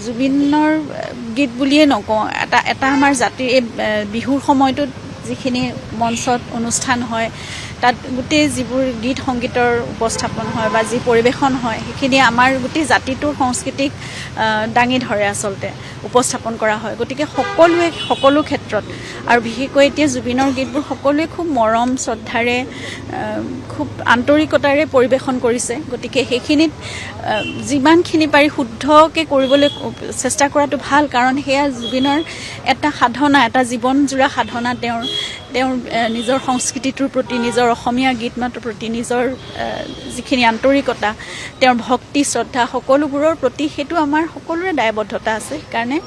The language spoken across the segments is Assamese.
জুবিনৰ গীত বুলিয়ে নকওঁ, এটা আমাৰ জাতিৰ এই বিহুৰ সময়টোত যিখিনি মঞ্চত অনুষ্ঠান হয় তাত গোটেই যিবোৰ গীত সংগীতৰ উপস্থাপন হয় বা যি পৰিৱেশন হয় সেইখিনি আমাৰ গোটেই জাতিটোৰ সংস্কৃতিক দাঙি ধৰে আচলতে উপস্থাপন কৰা হয়। গতিকে সকলো ক্ষেত্ৰত আৰু বিশেষকৈ এতিয়া জুবিনৰ গীতবোৰ সকলোৱে খুব মৰম শ্ৰদ্ধাৰে খুব আন্তৰিকতাৰে পৰিৱেশন কৰিছে। গতিকে সেইখিনিত যিমানখিনি পাৰি শুদ্ধকৈ কৰিবলৈ চেষ্টা কৰাটো ভাল, কাৰণ সেয়া জুবিনৰ এটা সাধনা, এটা জীৱনজোৰা সাধনা। তেওঁৰ নিজৰ সংস্কৃতিটোৰ প্ৰতি, নিজৰ অসমীয়া গীত মাতৰ প্ৰতি নিজৰ যিখিনি আন্তৰিকতা, তেওঁৰ ভক্তি শ্ৰদ্ধা সকলোবোৰৰ প্ৰতি সেইটো আমাৰ সকলোৰে দায়বদ্ধতা আছে। সেইকাৰণে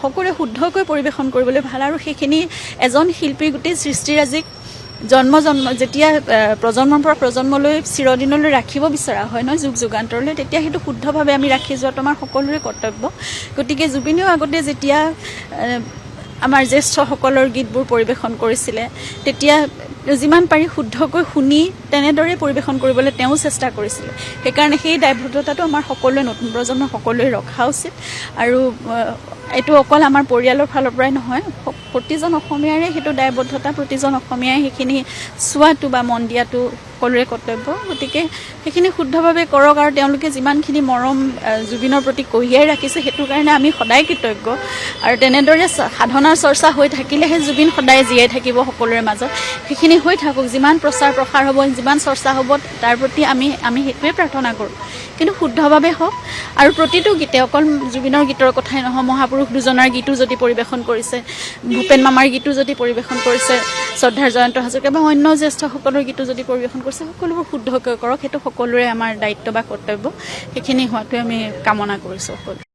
সকলোৱে শুদ্ধকৈ পৰিৱেশন কৰিবলৈ ভাল, আৰু সেইখিনি এজন শিল্পীৰ গোটেই সৃষ্টিৰাজিক জন্ম যেতিয়া প্ৰজন্মৰ পৰা প্ৰজন্মলৈ চিৰদিনলৈ ৰাখিব বিচৰা হয় নহয়, যুগ যুগান্তৰলৈ, তেতিয়া সেইটো শুদ্ধভাৱে আমি ৰাখি যোৱাটো আমাৰ সকলোৰে কৰ্তব্য। গতিকে জুবিনেও আগতে যেতিয়া আমাৰ জ্যেষ্ঠসকলৰ গীতবোৰ পৰিৱেশন কৰিছিলে তেতিয়া যিমান পাৰি শুদ্ধকৈ শুনি তেনেদৰে পৰিৱেশন কৰিবলৈ তেওঁ চেষ্টা কৰিছিলে। সেইকাৰণে সেই দায়বদ্ধতাটো আমাৰ সকলোৱে, নতুন প্ৰজন্মৰ সকলোৱে ৰখা উচিত। আৰু এইটো অকল আমাৰ পৰিয়ালৰ ফালৰ পৰাই নহয়, প্ৰতিজন অসমীয়াৰে সেইটো দায়বদ্ধতা, প্ৰতিজন অসমীয়াই সেইখিনি চোৱাটো বা মন দিয়াটো সকলোৰে কৰ্তব্য। গতিকে সেইখিনি শুদ্ধভাৱে কৰক, আৰু তেওঁলোকে যিমানখিনি মৰম জুবিনৰ প্ৰতি কঢ়িয়াই ৰাখিছে সেইটোৰ কাৰণে আমি সদায় কৃতজ্ঞ। আৰু তেনেদৰে সাধনাৰ চৰ্চা হৈ থাকিলেহে জুবিন সদায় জীয়াই থাকিব সকলোৰে মাজত। সেইখিনি হৈ থাকক, যিমান প্ৰচাৰ প্ৰসাৰ হ'ব, যিমান চৰ্চা হ'ব, তাৰ প্ৰতি আমি সেইটোৱে প্ৰাৰ্থনা কৰোঁ। কিন্তু শুদ্ধভাৱে হওক, আৰু প্ৰতিটো গীতে, অকল জুবিনৰ গীতৰ কথাই নহয়, মহাপুৰুষ দুজনৰ গীতো যদি পৰিৱেশন কৰিছে, ভূপেন মামাৰ গীতো যদি পৰিৱেশন কৰিছে, শ্ৰদ্ধাৰ জয়ন্ত হাজৰিকা বা অন্য জ্যেষ্ঠসকলৰ গীতো যদি পৰিৱেশন কৰিছে, সকলোবোৰ শুদ্ধকৈ কৰক। সেইটো সকলোৰে আমাৰ দায়িত্ব বা কৰ্তব্য। সেইখিনি হোৱাটোৱে আমি কামনা কৰিছোঁ সকলো।